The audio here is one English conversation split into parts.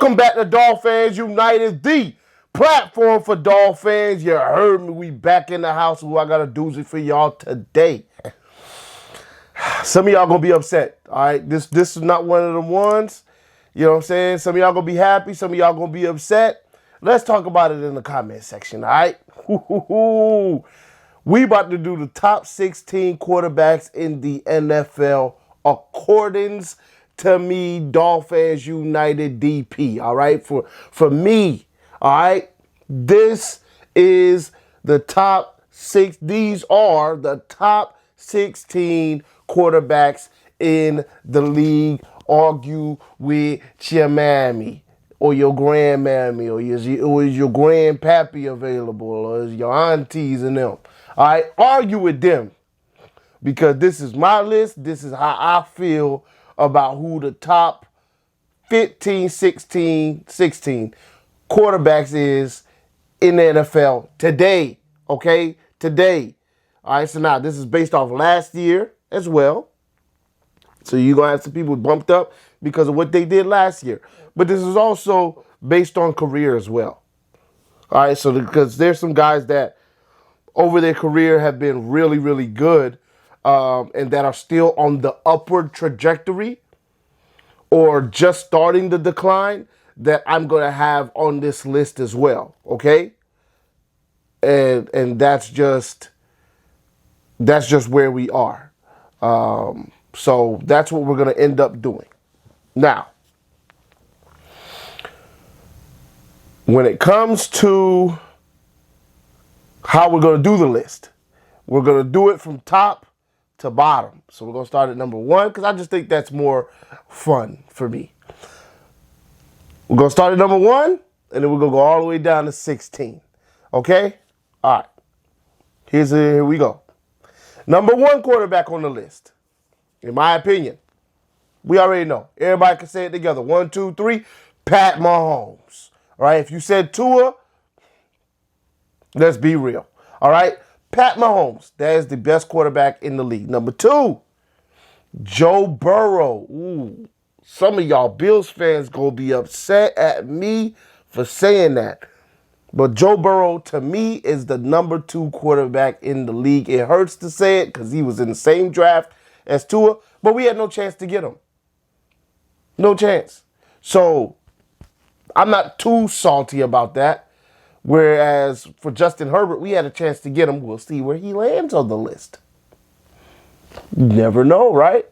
Welcome back to Dolphins United, the platform for Dolphins. You heard me. We back in the house. Ooh, I got a doozy for y'all today. Some of y'all gonna be upset. All right, this is not one of the ones. You know what I'm saying? Some of y'all gonna be happy. Some of y'all gonna be upset. Let's talk about it in the comment section. All right. We about to do the top 16 quarterbacks in the NFL according to me, Dolphins United DP. All right, for me. All right, this is the top six. These are the top 16 quarterbacks in the league. Argue with your mammy or your grandmammy or is your grandpappy available or is your aunties and them. All right, argue with them because this is my list. This is how I feel about who the top 15, 16 quarterbacks is in the NFL today. Okay, today. All right, so now this is based off last year as well. So you're going to have some people bumped up because of what they did last year. But this is also based on career as well. All right, so because there's some guys that over their career have been really, really good and that are still on the upward trajectory or just starting the decline that I'm going to have on this list as well, okay? And that's just where we are. So that's what we're going to end up doing. Now, when it comes to how we're going to do the list, we're going to do it from top to bottom. So we're going to start at number 1 because I just think that's more fun for me. We're going to start at number 1 and then we're going to go all the way down to 16. Okay? All right. Here we go. Number 1 quarterback on the list, in my opinion, we already know. Everybody can say it together. 1, 2, 3, Pat Mahomes. All right? If you said Tua, let's be real. All right? Pat Mahomes, that is the best quarterback in the league. Number 2, Joe Burrow. Ooh, some of y'all Bills fans gonna be upset at me for saying that. But Joe Burrow, to me, is the number 2 quarterback in the league. It hurts to say it because he was in the same draft as Tua, but we had no chance to get him. No chance. So I'm not too salty about that. Whereas for Justin Herbert, we had a chance to get him. We'll see where he lands on the list. You never know, right?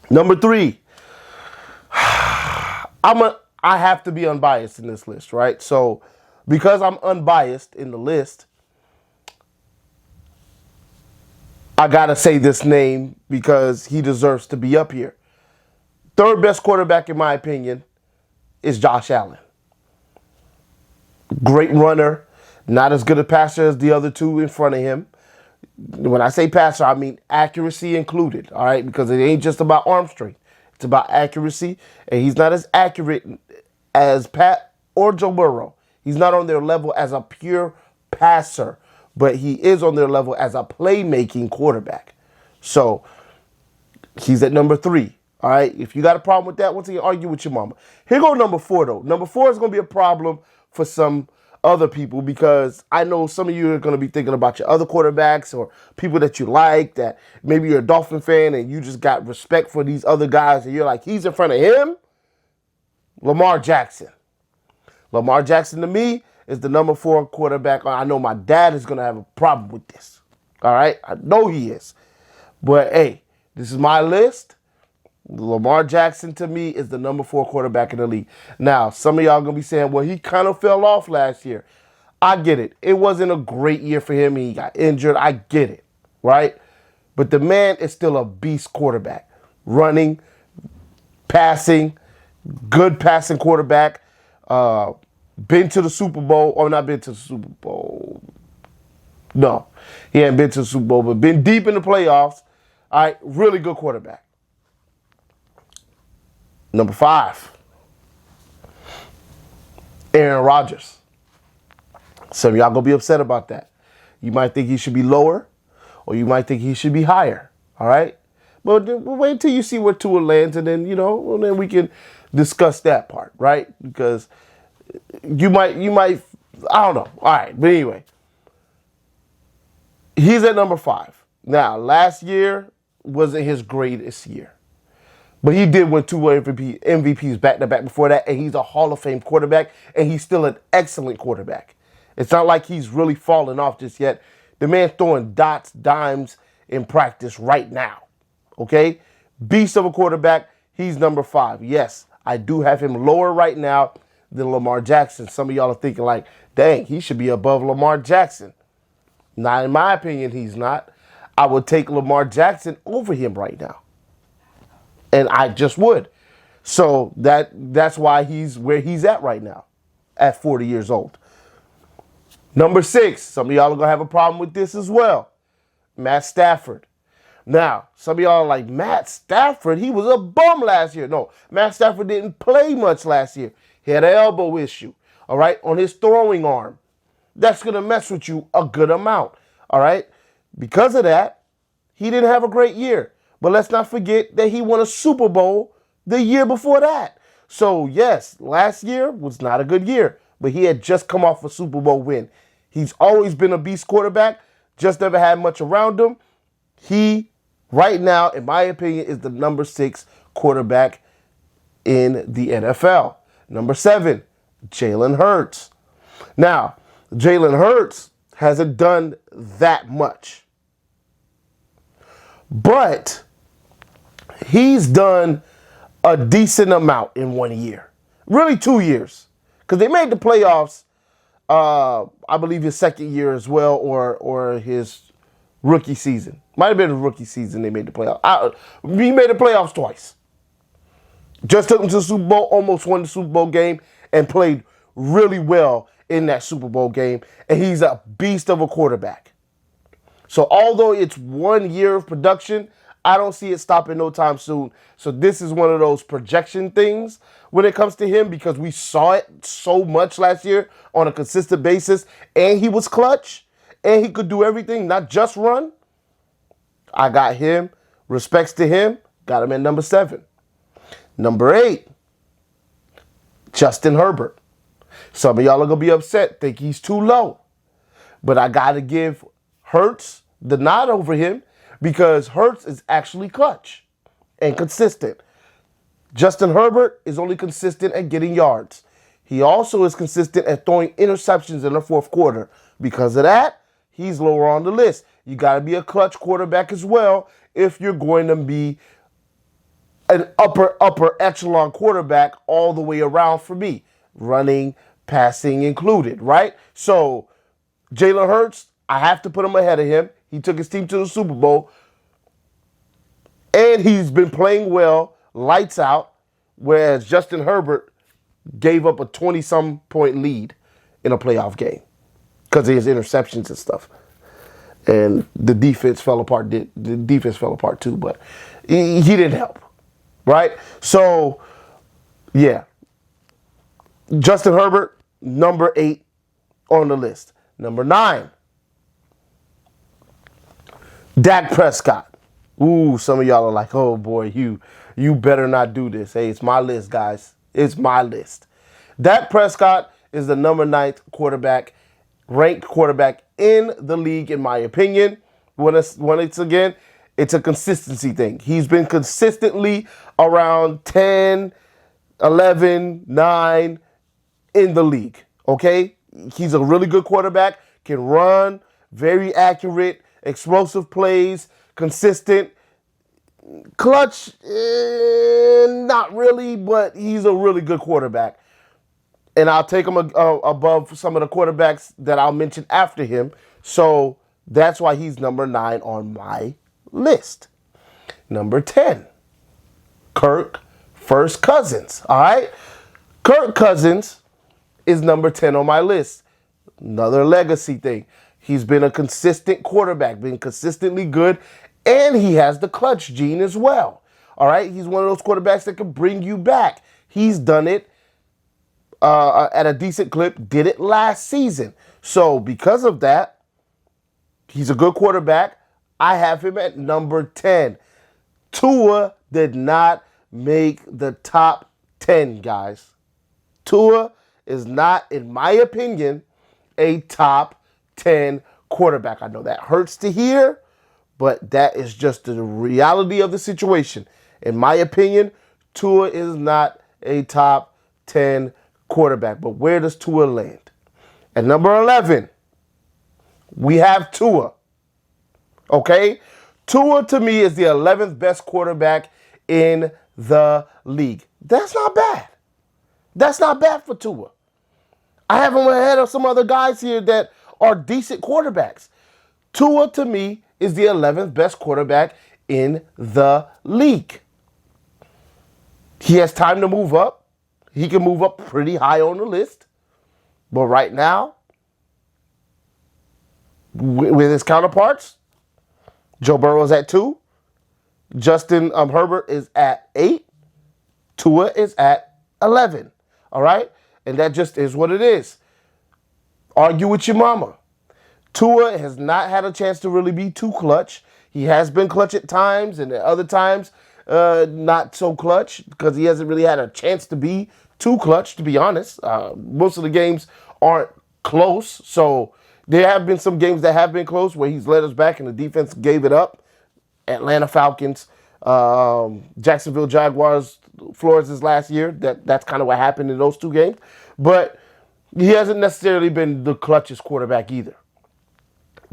Number 3. I have to be unbiased in this list, right? So because I'm unbiased in the list, I got to say this name because he deserves to be up here. 3rd best quarterback, in my opinion, is Josh Allen. Great runner, not as good a passer as the other 2 in front of him. When I say passer, I mean accuracy included, all right? Because it ain't just about arm strength. It's about accuracy, and he's not as accurate as Pat or Joe Burrow. He's not on their level as a pure passer, but he is on their level as a playmaking quarterback. So he's at number 3. All right, if you got a problem with that, once again, argue with your mama. Here go number 4, though. Number 4 is going to be a problem for some other people because I know some of you are going to be thinking about your other quarterbacks or people that you like, that maybe you're a Dolphin fan and you just got respect for these other guys and you're like, he's in front of him? Lamar Jackson. Lamar Jackson, to me, is the number 4 quarterback. I know my dad is going to have a problem with this. All right? I know he is. But, hey, this is my list. Lamar Jackson, to me, is the number 4 quarterback in the league. Now, some of y'all going to be saying, well, he kind of fell off last year. I get it. It wasn't a great year for him. He got injured. I get it, right? But the man is still a beast quarterback. Running, passing, good passing quarterback. Been to the Super Bowl. Or not been to the Super Bowl. No, he hadn't been to the Super Bowl, but been deep in the playoffs. All right, really good quarterback. Number 5, Aaron Rodgers. Some of y'all going to be upset about that. You might think he should be lower, or you might think he should be higher. All right? But wait until you see where Tua lands, and then, then we can discuss that part, right? Because you might, I don't know. All right, but anyway, he's at number 5. Now, last year wasn't his greatest year. But he did win 2 MVPs back to back before that, and he's a Hall of Fame quarterback, and he's still an excellent quarterback. It's not like he's really fallen off just yet. The man's throwing dots, dimes in practice right now. Okay? Beast of a quarterback. He's number 5. Yes, I do have him lower right now than Lamar Jackson. Some of y'all are thinking like, dang, he should be above Lamar Jackson. Not in my opinion, he's not. I would take Lamar Jackson over him right now. And I just would. So that's why he's where he's at right now, at 40 years old. Number 6, some of y'all are going to have a problem with this as well. Matt Stafford. Now, some of y'all are like, Matt Stafford, he was a bum last year. No, Matt Stafford didn't play much last year. He had an elbow issue, all right, on his throwing arm. That's going to mess with you a good amount, all right? Because of that, he didn't have a great year. But let's not forget that he won a Super Bowl the year before that. So, yes, last year was not a good year, but he had just come off a Super Bowl win. He's always been a beast quarterback, just never had much around him. He, right now, in my opinion, is the number 6 quarterback in the NFL. Number 7, Jalen Hurts. Now, Jalen Hurts hasn't done that much. But he's done a decent amount in 1 year. Really 2 years. Because they made the playoffs, I believe his second year as well, or his rookie season. Might have been his rookie season they made the playoffs. He made the playoffs twice. Just took him to the Super Bowl, almost won the Super Bowl game, and played really well in that Super Bowl game. And he's a beast of a quarterback. So although it's 1 year of production, I don't see it stopping no time soon. So this is one of those projection things when it comes to him, because we saw it so much last year on a consistent basis, and he was clutch, and he could do everything, not just run. I got him. Respects to him. Got him at number 7. Number 8, Justin Herbert. Some of y'all are going to be upset, think he's too low. But I got to give Hurts the nod over him, because Hurts is actually clutch and consistent. Justin Herbert is only consistent at getting yards. He also is consistent at throwing interceptions in the fourth quarter. Because of that, he's lower on the list. You got to be a clutch quarterback as well if you're going to be an upper echelon quarterback all the way around for me. Running, passing included, right? So Jalen Hurts, I have to put him ahead of him. He took his team to the Super Bowl. And he's been playing well, lights out, whereas Justin Herbert gave up a 20-some point lead in a playoff game because of his interceptions and stuff. And the defense fell apart. The defense fell apart too, but he didn't help, right? So, yeah. Justin Herbert, number 8 on the list. Number 9, Dak Prescott. Ooh, some of y'all are like, oh boy, you better not do this. Hey, it's my list, guys. It's my list. Dak Prescott is the number 9th quarterback, ranked quarterback in the league, in my opinion. It's a consistency thing. He's been consistently around 10, 11, 9 in the league, okay? He's a really good quarterback, can run, very accurate, explosive plays, consistent, clutch, not really, but he's a really good quarterback. And I'll take him above some of the quarterbacks that I'll mention after him. So that's why he's number 9 on my list. Number 10, Kirk First Cousins. All right? Kirk Cousins is number 10 on my list. Another legacy thing. He's been a consistent quarterback, been consistently good, and he has the clutch gene as well. All right? He's one of those quarterbacks that can bring you back. He's done it at a decent clip, did it last season. So because of that, he's a good quarterback. I have him at number 10. Tua did not make the top 10, guys. Tua is not, in my opinion, a top 10 quarterback. I know that hurts to hear, but that is just the reality of the situation. In my opinion, Tua is not a top 10 quarterback. But where does Tua land? At number 11, we have Tua. Okay? Tua, to me, is the 11th best quarterback in the league. That's not bad. That's not bad for Tua. I have him ahead of some other guys here that are decent quarterbacks. Tua, to me, is the 11th best quarterback in the league. He has time to move up. He can move up pretty high on the list. But right now, with his counterparts, Joe Burrow's at 2. Justin Herbert is at 8. Tua is at 11. All right? And that just is what it is. Argue with your mama. Tua has not had a chance to really be too clutch. He has been clutch at times, and at other times, not so clutch, because he hasn't really had a chance to be too clutch, to be honest. Most of the games aren't close, so there have been some games that have been close where he's led us back and the defense gave it up. Atlanta Falcons, Jacksonville Jaguars, Flores' last year. That's kind of what happened in those two games. But he hasn't necessarily been the clutchest quarterback either.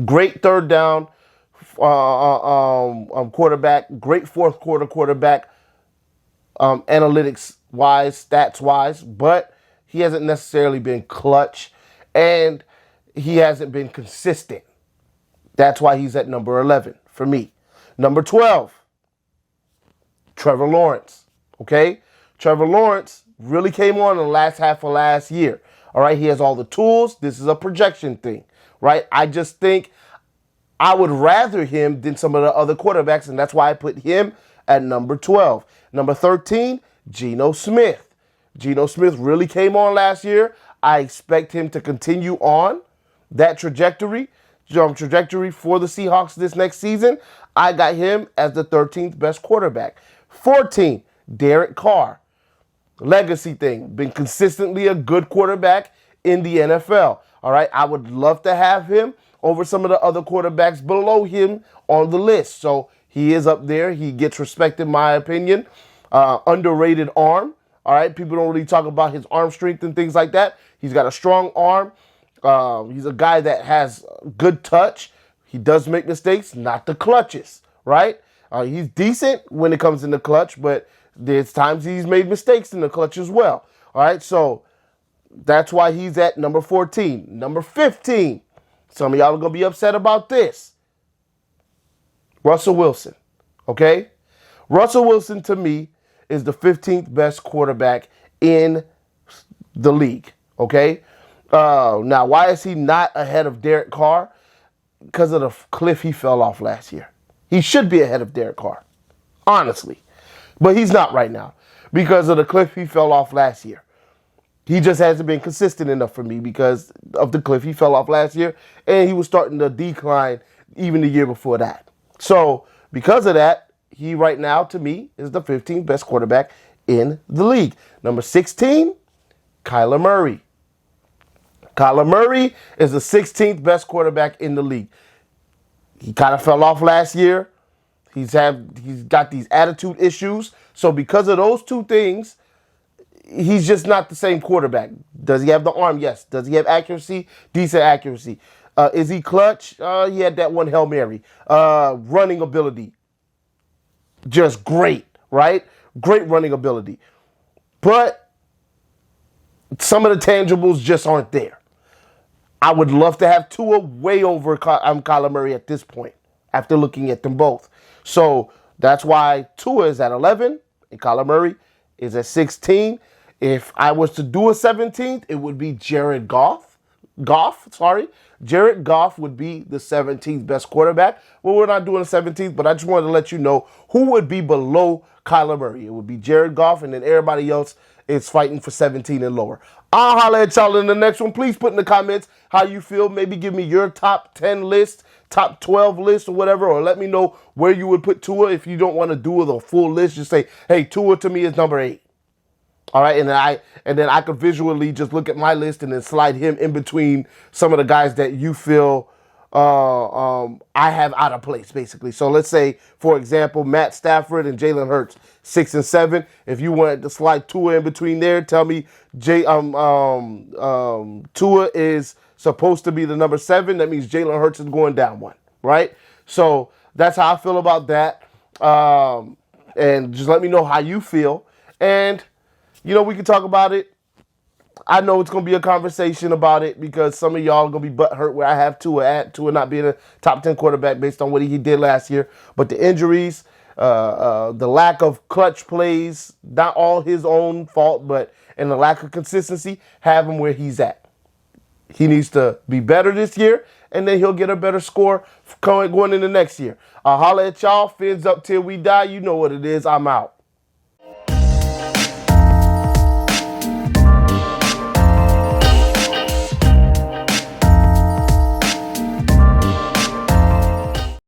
Great third down quarterback, great fourth quarter quarterback, analytics-wise, stats-wise, but he hasn't necessarily been clutch, and he hasn't been consistent. That's why he's at number 11 for me. Number 12, Trevor Lawrence, okay? Trevor Lawrence really came on in the last half of last year, all right? He has all the tools. This is a projection thing, right? I just think I would rather him than some of the other quarterbacks, and that's why I put him at number 12. Number 13, Geno Smith. Geno Smith really came on last year. I expect him to continue on that trajectory for the Seahawks this next season. I got him as the 13th best quarterback. 14, Derek Carr. Legacy thing. Been consistently a good quarterback in the NFL. All right, I would love to have him over some of the other quarterbacks below him on the list. So he is up there. He gets respect, in my opinion. Underrated arm. All right, people don't really talk about his arm strength and things like that. He's got a strong arm. He's a guy that has good touch. He does make mistakes, not the clutches, right? He's decent when it comes in the clutch, but there's times he's made mistakes in the clutch as well. All right, so that's why he's at number 14. Number 15, some of y'all are going to be upset about this. Russell Wilson, okay? Russell Wilson, to me, is the 15th best quarterback in the league, okay? Now, why is he not ahead of Derek Carr? Because of the cliff he fell off last year. He should be ahead of Derek Carr, honestly. But he's not right now because of the cliff he fell off last year. He just hasn't been consistent enough for me because of the cliff he fell off last year, and he was starting to decline even the year before that. So because of that, he right now, to me, is the 15th best quarterback in the league. Number 16, Kyler Murray. Kyler Murray is the 16th best quarterback in the league. He kind of fell off last year. He's got these attitude issues. So because of those two things, he's just not the same quarterback. Does he have the arm? Yes. Does he have accuracy? Decent accuracy. Is he clutch? He had that one Hail Mary. Running ability. Just great, right? Great running ability. But some of the tangibles just aren't there. I would love to have Tua way over Kyler Murray at this point after looking at them both. So that's why Tua is at 11 and Kyler Murray is at 16. If I was to do a 17th, it would be Jared Goff. Jared Goff would be the 17th best quarterback. Well, we're not doing a 17th, but I just wanted to let you know who would be below Kyler Murray. It would be Jared Goff, and then everybody else is fighting for 17 and lower. I'll holler at y'all in the next one. Please put in the comments how you feel. Maybe give me your top 10 list, top 12 list, or whatever, or let me know where you would put Tua. If you don't want to do the full list, just say, hey, Tua to me is number 8. All right, and then I could visually just look at my list and then slide him in between some of the guys that you feel I have out of place, basically. So let's say, for example, Matt Stafford and Jalen Hurts, 6 and 7. If you wanted to slide Tua in between there, tell me Tua is supposed to be the number 7. That means Jalen Hurts is going down one, right? So that's how I feel about that. And just let me know how you feel. And we can talk about it. I know it's going to be a conversation about it because some of y'all are going to be butthurt where I have Tua not being a top 10 quarterback based on what he did last year. But the injuries, the lack of clutch plays, not all his own fault, and the lack of consistency, have him where he's at. He needs to be better this year, and then he'll get a better score going into next year. I'll holler at y'all. Fins up till we die. You know what it is. I'm out.